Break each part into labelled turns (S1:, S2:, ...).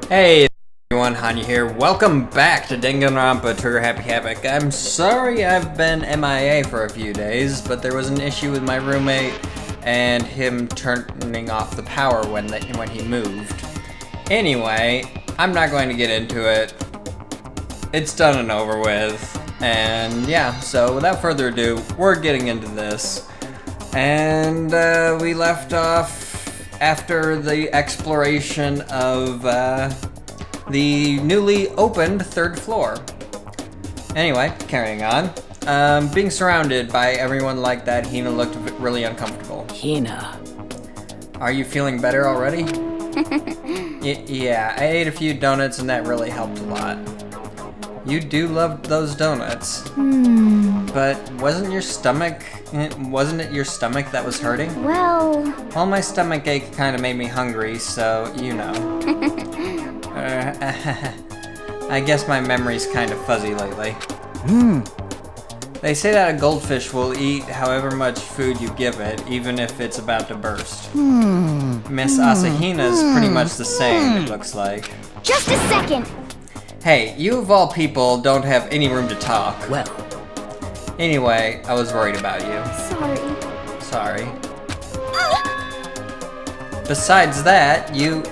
S1: Hey everyone, Hanyou here. Welcome back to Danganronpa Trigger Happy Havoc. I'm sorry I've been MIA for a few days, but there was an issue with my roommate and him turning off the power when he moved. Anyway, I'm not going to get into it. It's done and over with. And yeah, so without further ado, we're getting into this. And we left off after the exploration of the newly opened third floor. Anyway, carrying on. Being surrounded by everyone like that, Hina looked really uncomfortable.
S2: Hina.
S1: Are you feeling better already? Yeah, I ate a few donuts and that really helped a lot. You do love those donuts. But wasn't it your stomach that was hurting?
S3: Well,
S1: My stomach ache kind of made me hungry, so you know. I guess my memory's kind of fuzzy lately. They say that a goldfish will eat however much food you give it, even if it's about to burst. Miss Asahina's pretty much the same, it looks like.
S3: just a second.
S1: Hey, you of all people don't have any room to talk.
S2: Well,
S1: Anyway, I was worried about you.
S3: Sorry.
S1: Sorry. Besides that, you...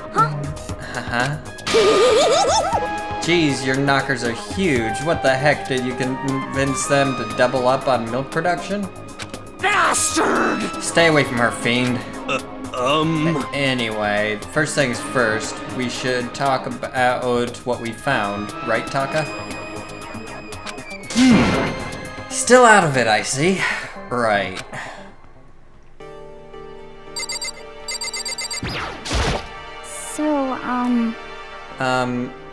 S1: Geez, your knockers are huge. What the heck, did you convince them to double up on milk production?
S2: bastard!
S1: Stay away from her, fiend. Anyway, first things first, we should talk about what we found, right, Taka? Still out of it, I see. Right.
S3: So,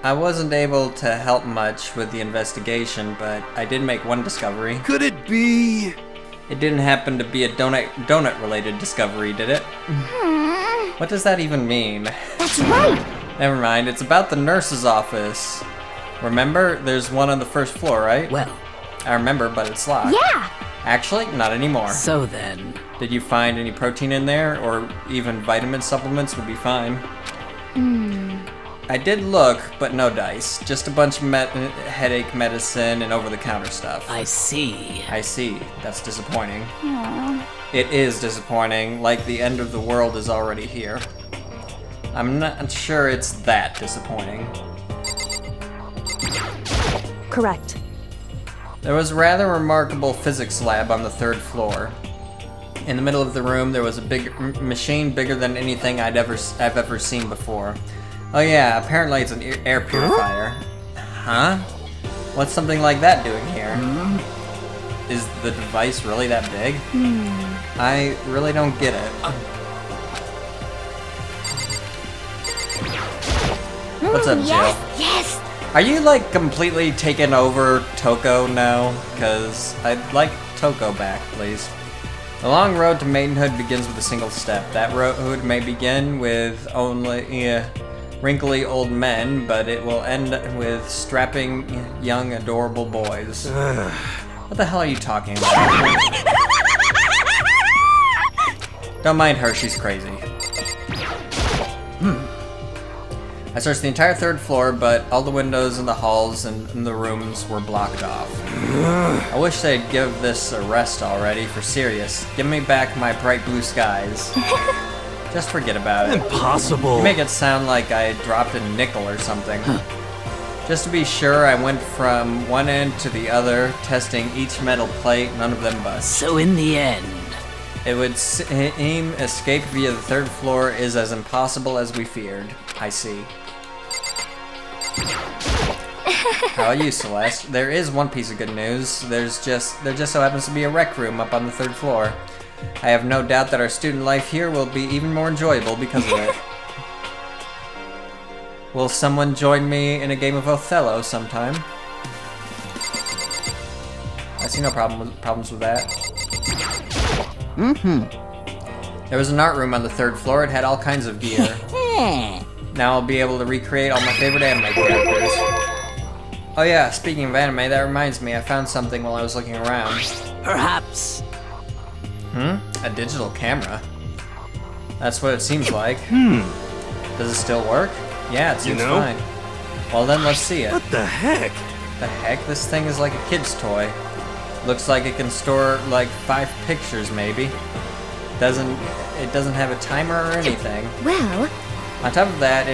S1: I wasn't able to help much with the investigation, but I did make one discovery.
S4: Could it be?
S1: It didn't happen to be a donut-related discovery, did it? What does that even mean?
S3: that's right.
S1: Never mind, it's about the nurse's office. Remember, there's one on the first floor, right?
S2: Well,
S1: I remember, but it's locked.
S3: Yeah.
S1: Actually, not anymore.
S2: so then.
S1: Did you find any protein in there, or even vitamin supplements would be fine? I did look, but no dice. Just a bunch of headache medicine and over-the-counter stuff.
S2: I see.
S1: I see. That's disappointing.
S3: Aw.
S1: It is disappointing, like the end of the world is already here. I'm not sure it's that disappointing.
S5: Correct.
S1: There was a rather remarkable physics lab on the third floor. In the middle of the room, there was a big machine bigger than anything I've ever seen before. Oh yeah, apparently it's an air purifier. Huh? What's something like that doing here? Is the device really that big? I really don't get it. What's up, Jill?
S3: Yes.
S1: Are you like completely taking over Toko now? Cause I'd like Toko back, please. The long road to maidenhood begins with a single step. That road may begin with only wrinkly old men, but it will end with strapping young adorable boys. What the hell are you talking about? Don't mind her, she's crazy. I searched the entire third floor, but all the windows in the halls and in the rooms were blocked off. I wish they'd give this a rest already, for serious. Give me back my bright blue skies. Just forget about it.
S4: Impossible.
S1: You make it sound like I dropped a nickel or something. Just to be sure, I went from one end to the other, testing each metal plate, none of them bust.
S2: So in the end.
S1: It would seem escape via the third floor is as impossible as we feared. I see. How are you, Celeste? There is one piece of good news. There just so happens to be a rec room up on the third floor. I have no doubt that our student life here will be even more enjoyable because of it. Will someone join me in a game of Othello sometime? I see no problems with that. There was an art room on the third floor. It had all kinds of gear. Now I'll be able to recreate all my favorite anime characters. Oh yeah, speaking of anime, that reminds me, I found something while I was looking around.
S2: Perhaps.
S1: A digital camera? That's what it seems like. Does it still work? Yeah, it seems
S4: You know?
S1: fine. Well then, let's see it.
S4: What the heck?
S1: The heck? This thing is like a kid's toy. Looks like it can store like 5 pictures, maybe. It doesn't have a timer or anything.
S3: Well,
S1: On top of that,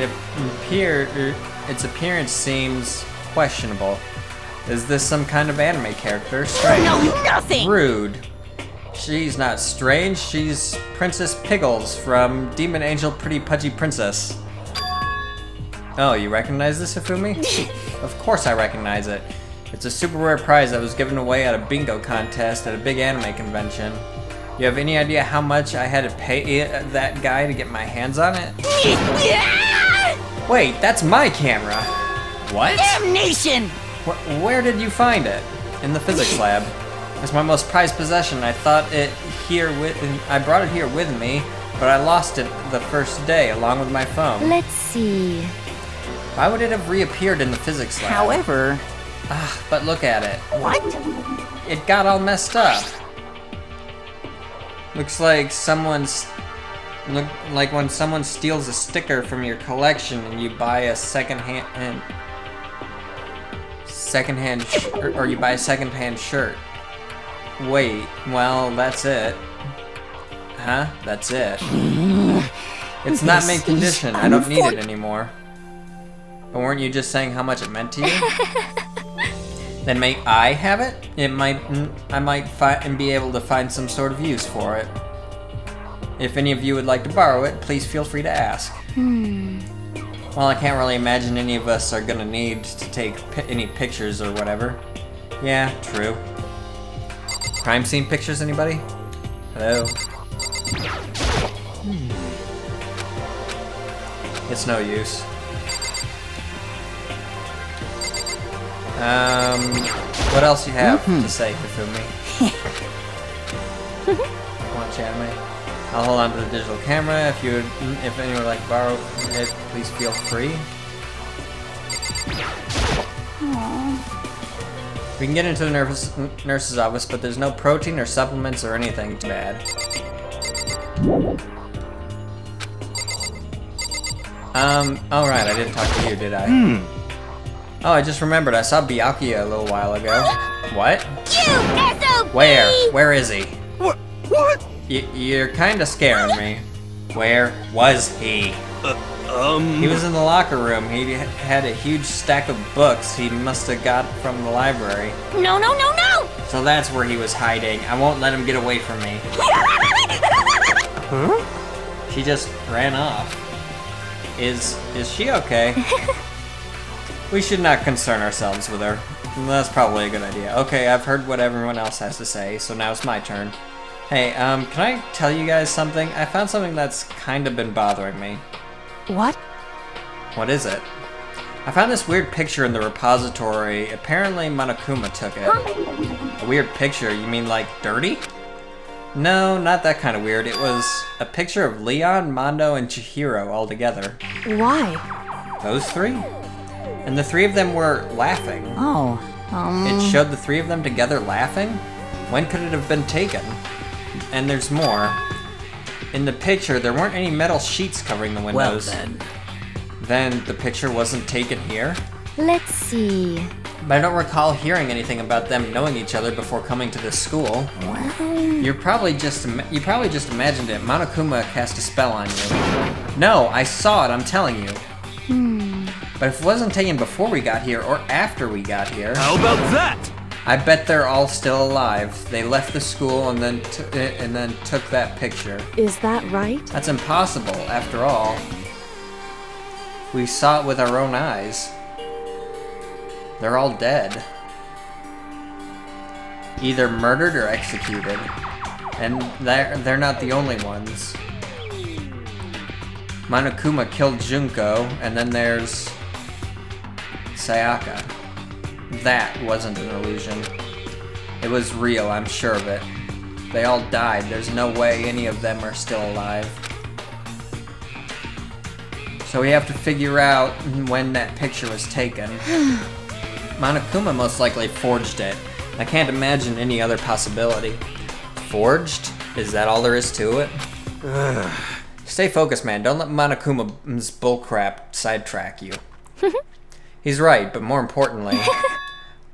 S1: its appearance seems questionable. Is this some kind of anime character? Strange.
S2: No, nothing!
S1: Rude. She's not strange, she's Princess Piggles from Demon Angel Pretty Pudgy Princess. Oh, you recognize this, Ifumi? Of course I recognize it. It's a super rare prize that was given away at a bingo contest at a big anime convention. You have any idea how much I had to pay that guy to get my hands on it? Wait, that's my camera. What?
S2: Damnation!
S1: Where did you find it? In the physics lab. It's my most prized possession. I brought it here with me, but I lost it the first day along with my phone.
S3: let's see.
S1: Why would it have reappeared in the physics lab?
S2: However...
S1: But look at it.
S2: What?
S1: It got all messed up. Looks like like when someone steals a sticker from your collection and you buy a secondhand shirt. Wait, well, that's it. Huh? That's it. It's not mint condition. I don't need it anymore. But weren't you just saying how much it meant to you? Then may I have it? I might be able to find some sort of use for it. If any of you would like to borrow it, please feel free to ask. Well, I can't really imagine any of us are gonna need to take any pictures or whatever. Yeah, true. Crime scene pictures, anybody? Hello? It's no use. What else you have to say, Kafumi? Watch anime. I'll hold on to the digital camera. If anyone would like to borrow it, please feel free. We can get into the nurse's office, but there's no protein or supplements or anything bad. Alright, I didn't talk to you, did I? Oh, I just remembered, I saw Byakuya a little while ago. What?
S3: You SOB!
S1: Where? Where is he?
S4: What?
S1: You're kinda scaring me. Where was he? He was in the locker room. He had a huge stack of books he must have got from the library.
S3: No, no, no, no!
S1: So that's where he was hiding. I won't let him get away from me.
S4: Huh?
S1: She just ran off. Is she okay? We should not concern ourselves with her. That's probably a good idea. Okay, I've heard what everyone else has to say, so now it's my turn. Hey, can I tell you guys something? I found something that's kind of been bothering me.
S2: What?
S1: What is it? I found this weird picture in the repository. Apparently Monokuma took it. A weird picture? You mean like dirty? No, not that kind of weird. It was a picture of Leon, Mondo, and Chihiro all together.
S2: Why?
S1: Those three? And the three of them were laughing.
S2: Oh,
S1: It showed the three of them together laughing? When could it have been taken? And there's more. In the picture, there weren't any metal sheets covering the
S2: well
S1: windows.
S2: then.
S1: Then the picture wasn't taken here?
S3: Let's see.
S1: But I don't recall hearing anything about them knowing each other before coming to this school.
S3: Well,
S1: You probably just imagined it. Monokuma cast a spell on you. No, I saw it, I'm telling you. But if it wasn't taken before we got here or after we got here,
S4: How about that?
S1: I bet they're all still alive. They left the school and then took that picture.
S5: Is that right?
S1: That's impossible, after all. We saw it with our own eyes. They're all dead. Either murdered or executed. And they're not the only ones. Monokuma killed Junko, and then there's Sayaka. That wasn't an illusion. It was real, I'm sure of it. They all died. There's no way any of them are still alive. So we have to figure out when that picture was taken. Monokuma most likely forged it. I can't imagine any other possibility. Forged? Is that all there is to it? Stay focused, man. Don't let Monokuma's bullcrap sidetrack you. He's right, but more importantly,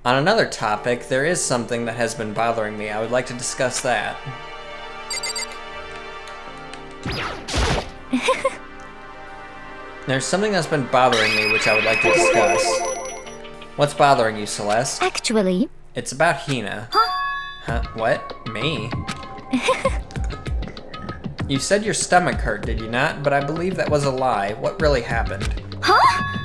S1: on another topic, there is something that has been bothering me. I would like to discuss that. There's something that's been bothering me, which I would like to discuss. What's bothering you, Celeste?
S3: Actually...
S1: It's about Hina. Huh? What? Me? You said your stomach hurt, did you not? But I believe that was a lie. What really happened?
S3: Huh?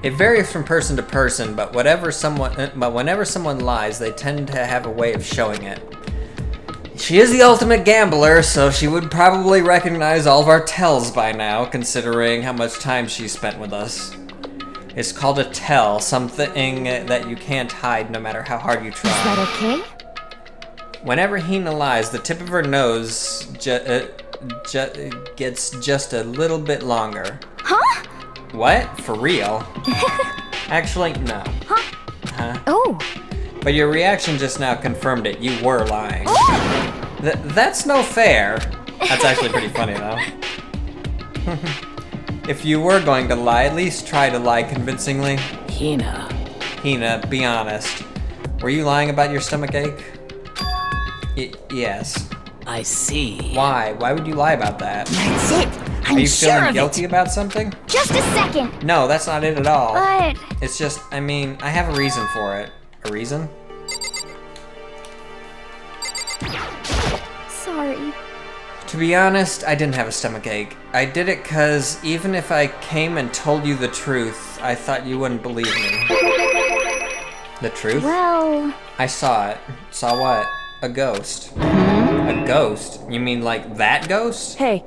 S1: It varies from person to person, but whenever someone lies, they tend to have a way of showing it. She is the ultimate gambler, so she would probably recognize all of our tells by now, considering how much time she spent with us. It's called a tell, something that you can't hide no matter how hard you try.
S3: Is that okay?
S1: Whenever Hina lies, the tip of her nose gets just a little bit longer.
S3: Huh?
S1: What? For real? Actually, no. Huh?
S3: Oh.
S1: But your reaction just now confirmed it. You were lying. That's no fair. That's actually pretty funny, though. If you were going to lie, at least try to lie convincingly. Hina, be honest. Were you lying about your stomach ache? Yes.
S2: I see.
S1: Why? Why would you lie about that?
S3: That's it. I'm
S1: Are you
S3: sure
S1: feeling
S3: of
S1: guilty
S3: it.
S1: about something?
S3: Just a second.
S1: No, that's not it at all.
S3: But...
S1: It's just, I mean, I have a reason for it. A reason?
S3: Sorry.
S1: To be honest, I didn't have a stomach ache. I did it because even if I came and told you the truth, I thought you wouldn't believe me. The truth?
S3: Well...
S1: I saw it. Saw what? A ghost. A ghost? You mean like that ghost?
S2: Hey.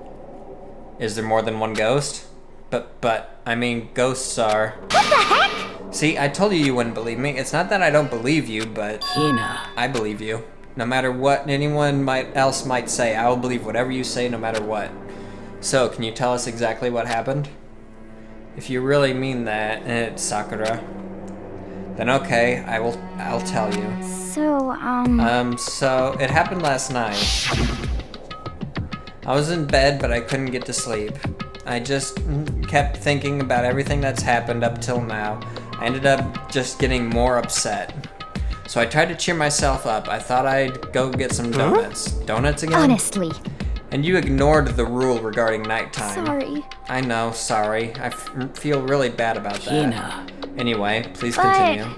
S1: Is there more than one ghost? But, I mean, ghosts are...
S3: What the heck?
S1: See, I told you wouldn't believe me. It's not that I don't believe you, but...
S2: Hina.
S1: I believe you. No matter what anyone else might say, I will believe whatever you say no matter what. So, can you tell us exactly what happened? If you really mean that, Sakura, then okay, I'll tell you.
S3: So,
S1: So, it happened last night. I was in bed, but I couldn't get to sleep. I just kept thinking about everything that's happened up till now. I ended up just getting more upset. So I tried to cheer myself up. I thought I'd go get some donuts. Donuts again?
S3: honestly.
S1: And you ignored the rule regarding nighttime.
S3: Sorry.
S1: I know, sorry. I feel really bad about that.
S2: Hina.
S1: Anyway, please
S3: But-
S1: continue.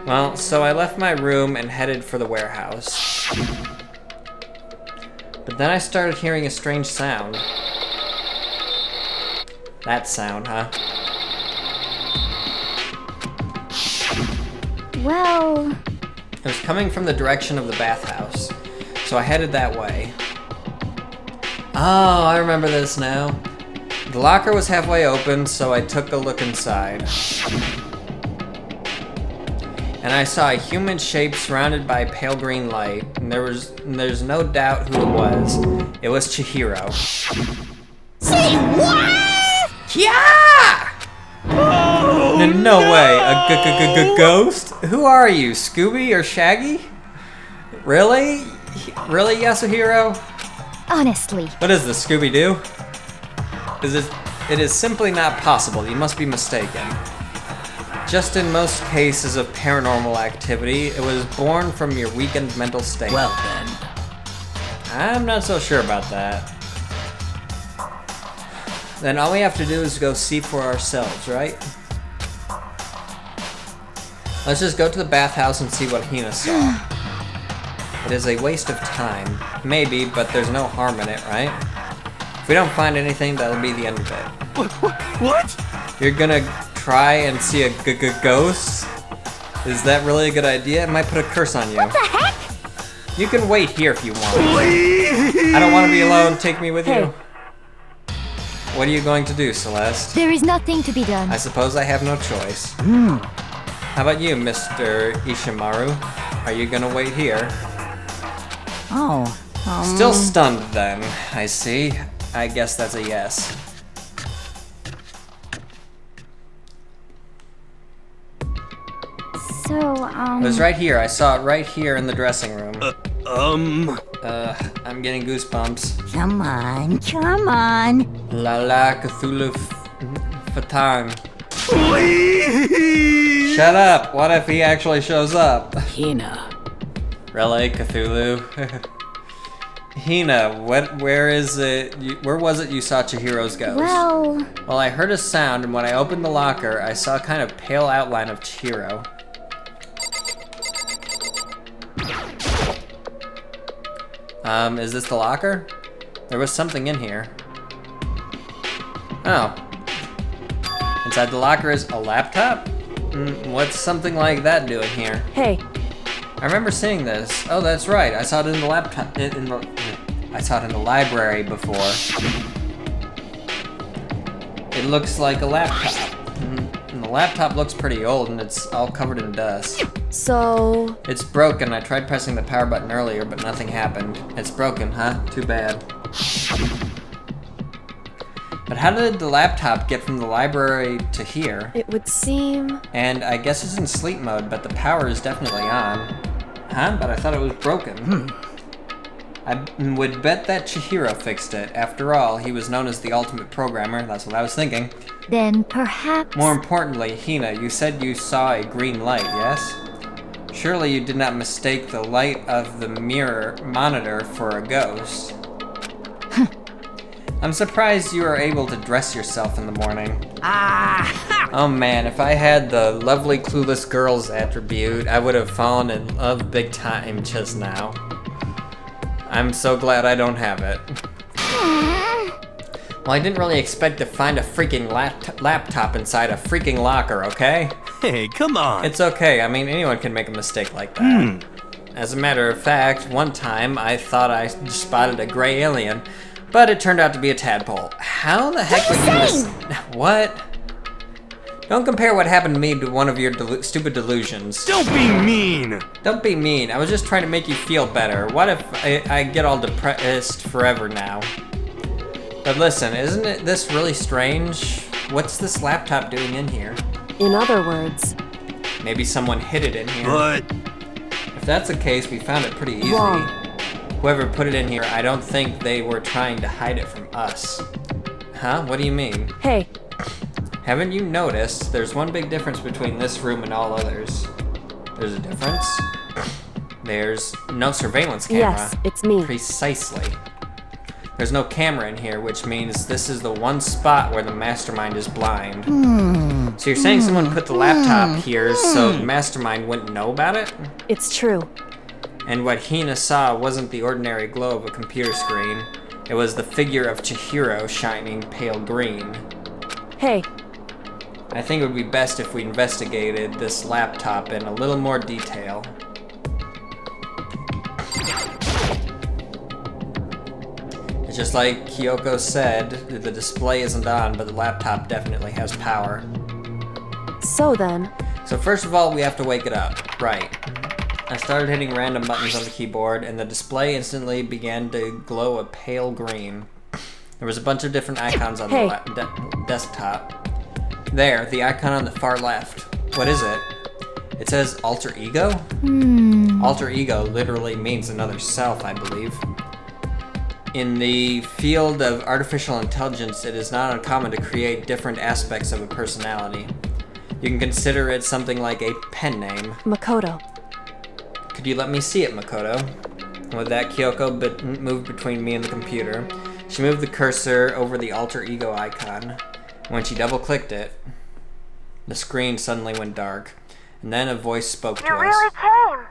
S1: Well, so I left my room and headed for the warehouse. But then I started hearing a strange sound. That sound, huh?
S3: Well...
S1: It was coming from the direction of the bathhouse, so I headed that way. Oh, I remember this now. The locker was halfway open, so I took a look inside. And I saw a human shape surrounded by pale green light, and there's no doubt who it was. It was Chihiro.
S3: Say what?
S1: Yeah! No way, a ghost? Who are you, Scooby or Shaggy? Really? Really, Yasuhiro?
S3: Honestly.
S1: What is this, Scooby-Doo? It is simply not possible. You must be mistaken. Just in most cases of paranormal activity, it was born from your weakened mental state.
S2: Well then.
S1: I'm not so sure about that. Then all we have to do is go see for ourselves, right? Let's just go to the bathhouse and see what Hina saw. It is a waste of time. Maybe, but there's no harm in it, right? If we don't find anything, that'll be the end of it.
S4: What?
S1: You're gonna try and see a ghost? Is that really a good idea? It might put a curse on you.
S3: What the heck?
S1: You can wait here if you want.
S4: Please.
S1: I don't want to be alone. Take me with
S3: Hey.
S1: you. What are you going to do, Celeste?
S3: There is nothing to be done.
S1: I suppose I have no choice. How about you, Mr. Ishimaru? Are you gonna wait here?
S2: Oh.
S1: Still stunned then, I see. I guess that's a yes.
S3: So,
S1: It was right here. I saw it right here in the dressing room. I'm getting goosebumps.
S2: Come on, come on.
S1: La la Cthulhu Fatang.
S4: Please!
S1: Shut up! What if he actually shows up?
S2: Hina.
S1: Really, Cthulhu? Hina, where is it? Where was it you saw Chihiro's ghost?
S3: Well,
S1: Well, I heard a sound, and when I opened the locker, I saw a kind of pale outline of Chihiro. Is this the locker? There was something in here. Oh. Inside the locker is a laptop? What's something like that doing here?
S5: Hey,
S1: I remember seeing this. Oh, that's right. I saw it in the laptop. I saw it in the library before. It looks like a laptop. And the laptop looks pretty old, and it's all covered in dust.
S5: so...
S1: It's broken. I tried pressing the power button earlier, but nothing happened. It's broken, huh? Too bad. But how did the laptop get from the library to here?
S5: It would seem...
S1: And I guess it's in sleep mode, but the power is definitely on. Huh? But I thought it was broken. I would bet that Chihiro fixed it. After all, he was known as the ultimate programmer. That's what I was thinking.
S3: then perhaps...
S1: More importantly, Hina, you said you saw a green light, yes? Surely you did not mistake the light of the mirror monitor for a ghost. I'm surprised you are able to dress yourself in the morning. Oh man, if I had the lovely clueless girls attribute, I would have fallen in love big time just now. I'm so glad I don't have it. Well, I didn't really expect to find a freaking laptop inside a freaking locker, okay?
S4: Hey, come on.
S1: It's okay, I mean, anyone can make a mistake like that. As a matter of fact, one time I thought I spotted a gray alien, but it turned out to be a tadpole. How the heck would you What? Don't compare what happened to me to one of your stupid delusions.
S4: Don't be mean.
S1: Don't be mean. I was just trying to make you feel better. What if I get all depressed forever now? But listen, isn't this really strange? What's this laptop doing in here?
S5: In other words...
S1: Maybe someone hid it in here.
S4: But
S1: If that's the case, we found it pretty easy.
S5: Wrong.
S1: Whoever put it in here, I don't think they were trying to hide it from us. Huh? What do you mean?
S5: Hey,
S1: Haven't you noticed there's one big difference between this room and all others? There's a difference? There's no surveillance camera.
S5: yes, it's me.
S1: Precisely. There's no camera in here, which means this is the one spot where the mastermind is blind. So you're saying someone put the laptop here so the mastermind wouldn't know about it?
S5: It's true.
S1: And what Hina saw wasn't the ordinary glow of a computer screen. It was the figure of Chihiro shining pale green.
S5: Hey,
S1: I think it would be best if we investigated this laptop in a little more detail. It's just like Kyoko said, the display isn't on, but the laptop definitely has power.
S5: so then...
S1: So first of all, we have to wake it up. Right. I started hitting random buttons on the keyboard, and the display instantly began to glow a pale green. There was a bunch of different icons on
S5: Hey.
S1: the desktop. There, the icon on the far left. What is it? It says alter ego? Alter ego literally means another self, I believe. In the field of artificial intelligence, it is not uncommon to create different aspects of a personality. You can consider it something like a pen name.
S5: Makoto.
S1: Could you let me see it, Makoto? And with that, Kyoko moved between me and the computer. She moved the cursor over the alter ego icon. When she double-clicked it, the screen suddenly went dark. And then a voice spoke to us.
S3: You really came!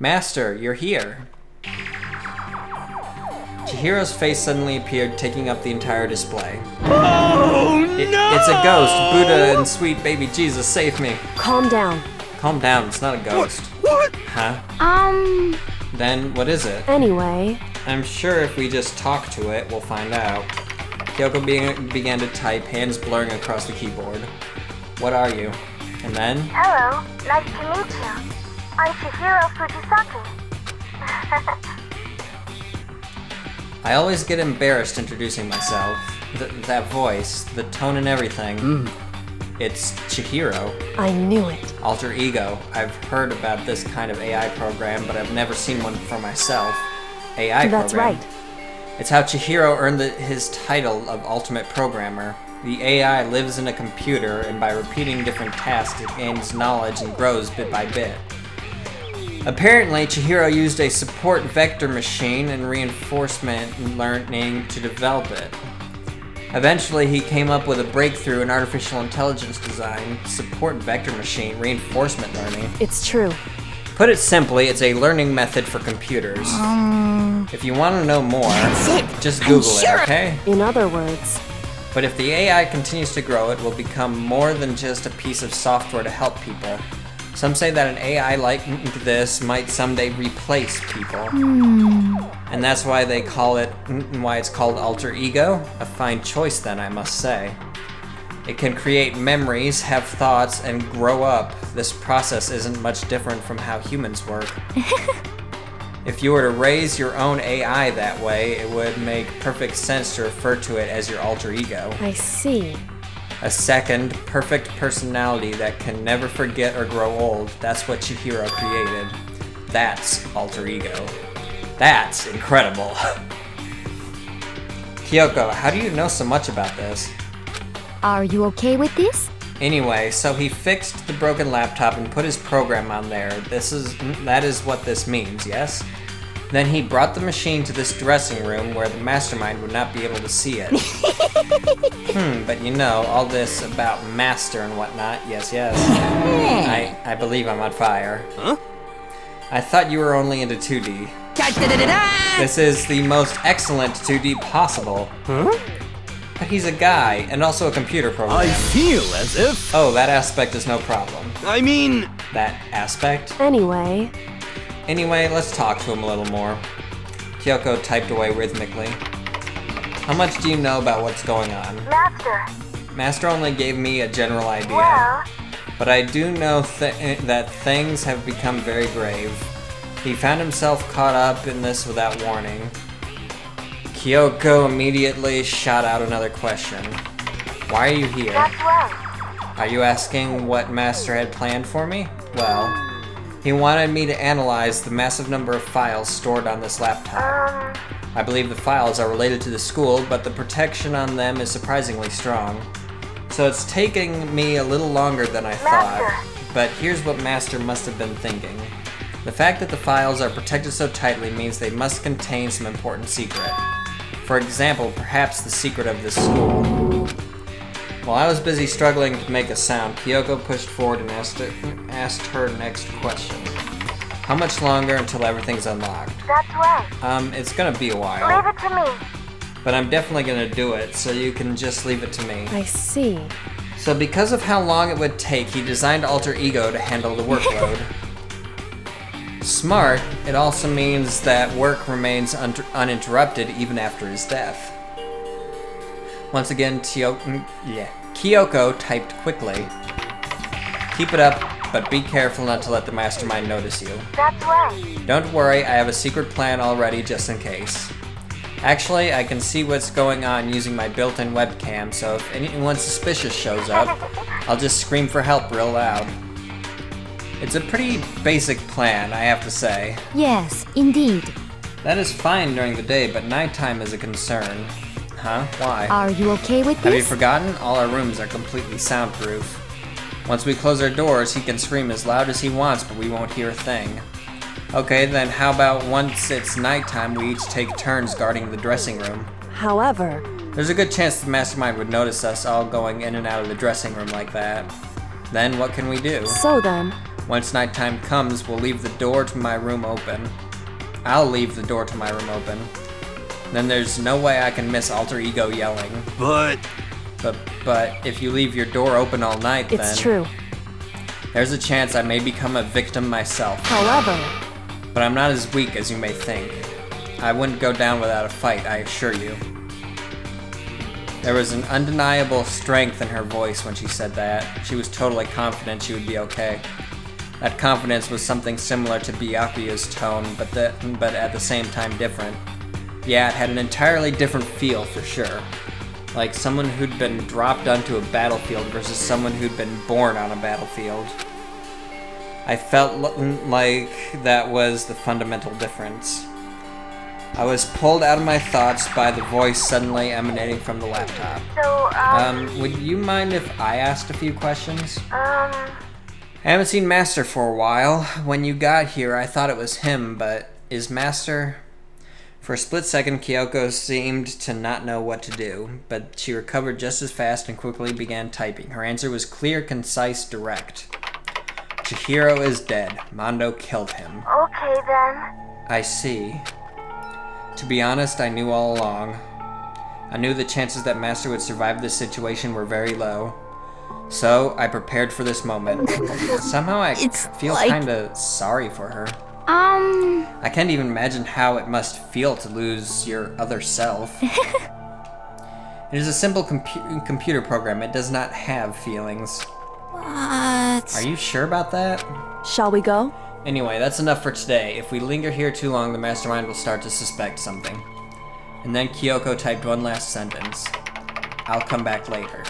S1: Master, you're here. Chihiro's face suddenly appeared, taking up the entire display.
S4: oh no!
S1: It's a ghost. Buddha and sweet baby Jesus, save me.
S5: Calm down.
S1: Calm down, it's not a ghost.
S4: What?
S1: Huh? Then what is it?
S5: Anyway,
S1: I'm sure if we just talk to it, we'll find out. Kyoko began to type, hands blurring across the keyboard. What are you? And then?
S3: Hello, nice to meet you. I'm Chihiro Fujisaki.
S1: I always get embarrassed introducing myself. That voice, the tone and everything. It's Chihiro.
S5: I knew it.
S1: Alter ego. I've heard about this kind of AI program, but I've never seen one for myself. AI
S5: That's
S1: program.
S5: right.
S1: It's how Chihiro earned his title of Ultimate Programmer. The AI lives in a computer, and by repeating different tasks, it gains knowledge and grows bit by bit. Apparently, Chihiro used a support vector machine and reinforcement learning to develop it. Eventually, he came up with a breakthrough in artificial intelligence design, support vector machine, reinforcement learning.
S5: It's true.
S1: Put it simply, it's a learning method for computers. If you want to know more, just Google it, okay?
S5: In other words,
S1: But if the AI continues to grow, it will become more than just a piece of software to help people. Some say that an AI like this might someday replace people. And that's why it's called alter ego. A fine choice then, I must say. It can create memories, have thoughts, and grow up. This process isn't much different from how humans work. If you were to raise your own AI that way, it would make perfect sense to refer to it as your alter ego.
S5: I see.
S1: A second, perfect personality that can never forget or grow old. That's what Chihiro created. That's alter ego. That's incredible. Kyoko, how do you know so much about this?
S2: Are you okay with this?
S1: Anyway, so he fixed the broken laptop and put his program on there. That is what this means, yes? Then he brought the machine to this dressing room where the mastermind would not be able to see it. But you know, all this about master and whatnot, yes. I believe I'm on fire.
S4: Huh?
S1: I thought you were only into 2D. This is the most excellent 2D possible.
S4: Huh?
S1: But he's a guy, and also a computer program.
S4: I feel as if...
S1: Oh, that aspect is no problem.
S4: I mean...
S1: That aspect?
S5: Anyway,
S1: Let's talk to him a little more. Kyoko typed away rhythmically. How much do you know about what's going on? Master only gave me a general idea.
S3: Well,
S1: But I do know that things have become very grave. He found himself caught up in this without warning. Kyoko immediately shot out another question. Why are you here?
S3: that's right.
S1: Are you asking what Master had planned for me? Well, he wanted me to analyze the massive number of files stored on this laptop. I believe the files are related to the school, but the protection on them is surprisingly strong. So it's taking me a little longer than I thought. But here's what Master must have been thinking. The fact that the files are protected so tightly means they must contain some important secret. For example, perhaps the secret of this school. While I was busy struggling to make a sound, Kyoko pushed forward and asked her next question. How much longer until everything's unlocked?
S3: That's right.
S1: It's gonna be a while.
S3: Leave it to me.
S1: But I'm definitely gonna do it, so you can just leave it to me.
S5: I see.
S1: So because of how long it would take, he designed Alter Ego to handle the workload. Smart, it also means that work remains uninterrupted even after his death. Once again, Kyoko typed quickly. Keep it up, but be careful not to let the mastermind notice you.
S3: That's right.
S1: Don't worry, I have a secret plan already just in case. Actually, I can see what's going on using my built-in webcam, so if anyone suspicious shows up, I'll just scream for help real loud. It's a pretty basic plan, I have to say.
S2: Yes, indeed.
S1: That is fine during the day, but nighttime is a concern. Huh? Why?
S2: Are you okay with
S1: Have you
S2: this?
S1: forgotten? All our rooms are completely soundproof. Once we close our doors, he can scream as loud as he wants, but we won't hear a thing. Okay, then how about once it's nighttime, we each take turns guarding the dressing room?
S5: However,
S1: There's a good chance the mastermind would notice us all going in and out of the dressing room like that. Then what can we do?
S5: so then,
S1: Once nighttime comes, we'll leave the door to my room open. I'll leave the door to my room open. Then there's no way I can miss Alter Ego yelling.
S4: But...
S1: But if you leave your door open all night, then...
S5: it's true.
S1: There's a chance I may become a victim myself.
S5: However,
S1: But I'm not as weak as you may think. I wouldn't go down without a fight, I assure you. There was an undeniable strength in her voice when she said that. She was totally confident she would be okay. That confidence was something similar to Byakuya's tone, but at the same time different. Yeah, it had an entirely different feel for sure. Like someone who'd been dropped onto a battlefield versus someone who'd been born on a battlefield. I felt like that was the fundamental difference. I was pulled out of my thoughts by the voice suddenly emanating from the laptop.
S3: So,
S1: Would you mind if I asked a few questions? I haven't seen Master for a while. When you got here, I thought it was him, but is Master... For a split second, Kyoko seemed to not know what to do, but she recovered just as fast and quickly began typing. Her answer was clear, concise, direct. Chihiro is dead. Mondo killed him.
S3: okay then.
S1: I see. To be honest, I knew all along. I knew the chances that Master would survive this situation were very low. So, I prepared for this moment. Somehow I feel kinda sorry for her. I can't even imagine how it must feel to lose your other self. It is a simple computer program. It does not have feelings.
S5: What?
S1: Are you sure about that?
S5: Shall we go?
S1: Anyway, that's enough for today. If we linger here too long, the mastermind will start to suspect something. And then Kyoko typed one last sentence. I'll come back later.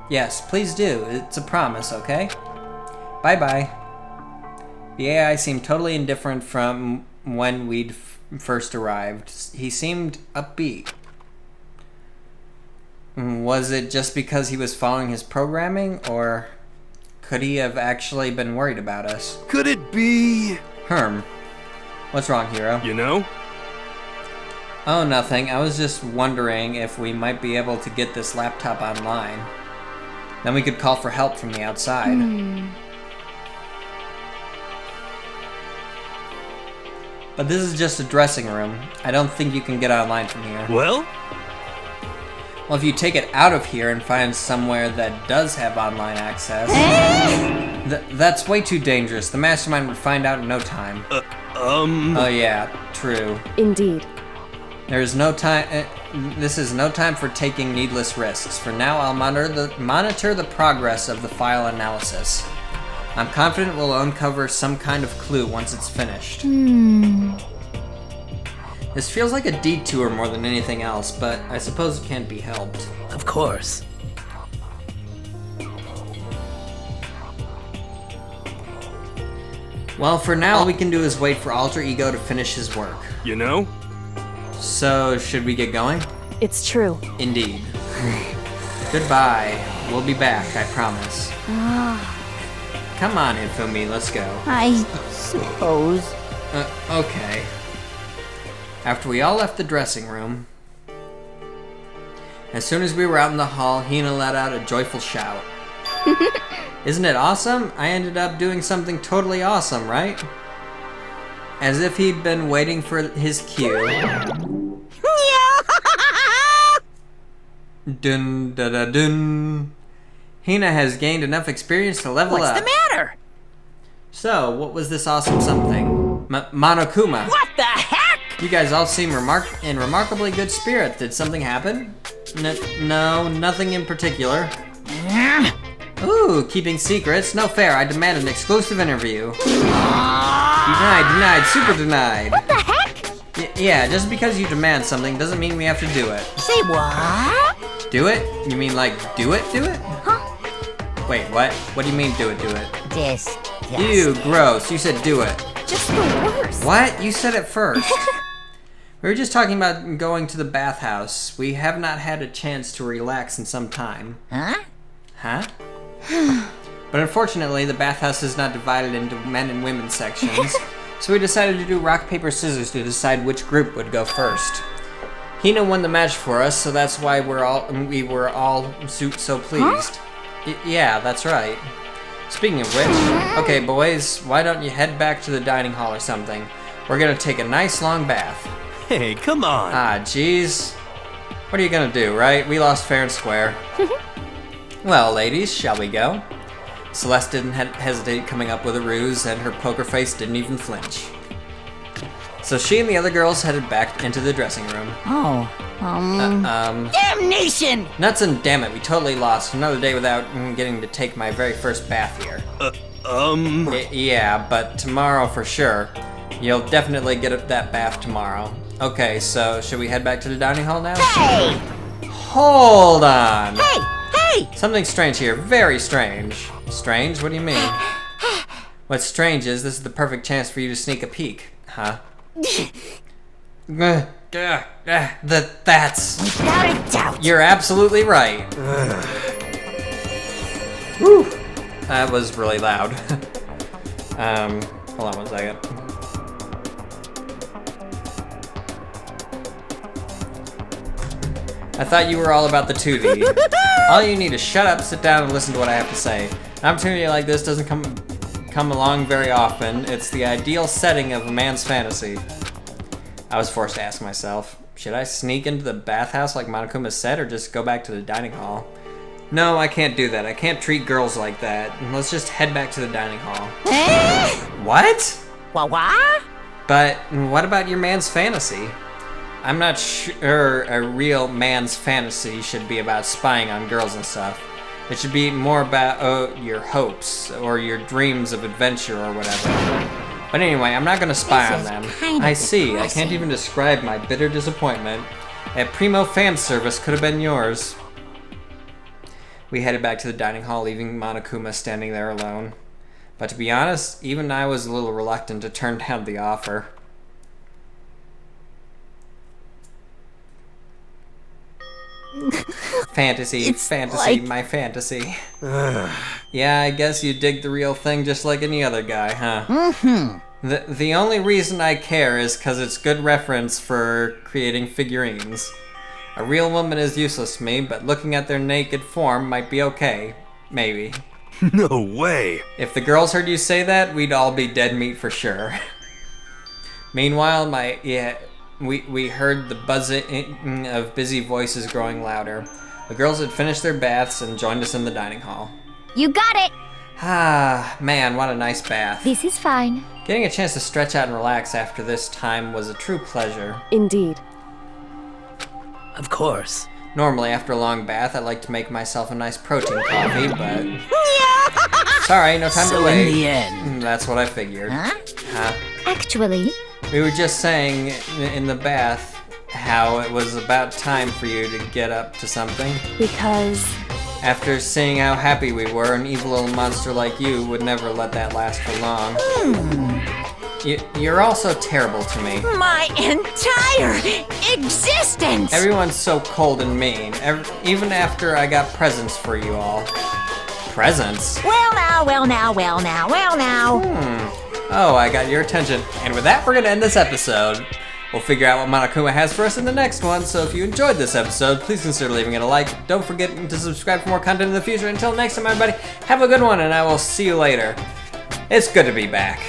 S1: Yes, please do. It's a promise, okay? Bye-bye. The AI seemed totally indifferent from when we'd first arrived. He seemed upbeat. Was it just because he was following his programming, or could he have actually been worried about us?
S4: Could it be...
S1: What's wrong, Hiro?
S4: You know?
S1: Oh, nothing. I was just wondering if we might be able to get this laptop online. Then we could call for help from the outside. But this is just a dressing room. I don't think you can get online from here.
S4: Well?
S1: Well, if you take it out of here and find somewhere that does have online access... that's way too dangerous. The mastermind would find out in no time. Oh yeah, true.
S5: Indeed.
S1: There is no time... this is no time for taking needless risks. For now, I'll monitor the progress of the file analysis. I'm confident we'll uncover some kind of clue once it's finished. This feels like a detour more than anything else, but I suppose it can't be helped.
S4: Of course.
S1: Well, for now, all we can do is wait for Alter Ego to finish his work.
S4: You know?
S1: So, should we get going?
S5: It's true.
S1: Indeed. Goodbye. We'll be back, I promise. Come on, Infumi, let's go.
S2: I suppose.
S1: Okay. After we all left the dressing room, as soon as we were out in the hall, Hina let out a joyful shout. Isn't it awesome? I ended up doing something totally awesome, right? As if he'd been waiting for his cue. Dun da da dun. Hina has gained enough experience to level up.
S6: What's the matter?
S1: So, what was this awesome something? Monokuma.
S6: What the heck?
S1: You guys all seem in remarkably good spirit. Did something happen? No, nothing in particular. Ooh, keeping secrets? No fair. I demand an exclusive interview. Denied, super denied.
S2: What the heck?
S1: Yeah, just because you demand something doesn't mean we have to do it.
S6: Say what?
S1: Do it? You mean like do it?
S2: Huh?
S1: Wait, what? What do you mean do it?
S6: This.
S1: Ew, gross. You said do it.
S2: Just the worst.
S1: What? You said it first. We were just talking about going to the bathhouse. We have not had a chance to relax in some time.
S6: Huh?
S1: But unfortunately, the bathhouse is not divided into men and women sections, so we decided to do rock, paper, scissors to decide which group would go first. Hina won the match for us, so that's why we were all so pleased. Yeah, that's right. Speaking of which, okay boys, why don't you head back to the dining hall or something? We're gonna take a nice long bath.
S4: Hey, come on.
S1: Ah, jeez. What are you gonna do, right? We lost fair and square. Well, ladies, shall we go? Celeste didn't hesitate coming up with a ruse, and her poker face didn't even flinch. So she and the other girls headed back into the dressing room.
S6: Damnation!
S1: Nuts and damn it, we totally lost. Another day without getting to take my very first bath here. Yeah, but tomorrow for sure. You'll definitely get that bath tomorrow. Okay, so should we head back to the dining hall now?
S6: Hey!
S1: Hold on.
S6: Hey! Hey!
S1: Something strange here. Very strange. Strange? What do you mean? What's strange is this is the perfect chance for you to sneak a peek. Huh? That's...
S6: Without a doubt.
S1: You're absolutely right. Whew. That was really loud. Hold on one second. I thought you were all about the 2D. All you need is shut up, sit down, and listen to what I have to say. An opportunity like this doesn't come along very often. It's the ideal setting of a man's fantasy. I was forced to ask myself, should I sneak into the bathhouse like Monokuma said, or just go back to the dining hall? No, I can't do that. I can't treat girls like that. Let's just head back to the dining hall. What?
S6: What?
S1: But what about your man's fantasy? I'm not sure a real man's fantasy should be about spying on girls and stuff. It should be more about your hopes or your dreams of adventure or whatever. But anyway, I'm not gonna spy on them. I see. I can't even describe my bitter disappointment. That primo fan service could have been yours. We headed back to the dining hall, leaving Monokuma standing there alone. But to be honest, even I was a little reluctant to turn down the offer. Fantasy, my fantasy. Yeah, I guess you dig the real thing just like any other guy, huh? Mm-hmm. The only reason I care is because it's good reference for creating figurines. A real woman is useless to me, but looking at their naked form might be okay. Maybe.
S4: No way.
S1: If the girls heard you say that, we'd all be dead meat for sure. Meanwhile, we heard the buzzing of busy voices growing louder. The girls had finished their baths and joined us in the dining hall.
S2: You got it!
S1: Ah, man, what a nice bath.
S2: This is fine.
S1: Getting a chance to stretch out and relax after this time was a true pleasure.
S5: Indeed.
S4: Of course.
S1: Normally, after a long bath, I like to make myself a nice protein coffee, but... Sorry, no time to wait.
S6: In the end.
S1: That's what I figured.
S6: Huh?
S2: Actually,
S1: We were just saying in the bath how it was about time for you to get up to something.
S5: Because
S1: After seeing how happy we were, an evil little monster like you would never let that last for long. You're also terrible to me.
S6: My entire existence!
S1: Everyone's so cold and mean, even after I got presents for you all. Presents?
S6: Well now.
S1: Oh, I got your attention. And with that, we're gonna end this episode. We'll figure out what Monokuma has for us in the next one, so if you enjoyed this episode, please consider leaving it a like. Don't forget to subscribe for more content in the future. Until next time, everybody, have a good one, and I will see you later. It's good to be back.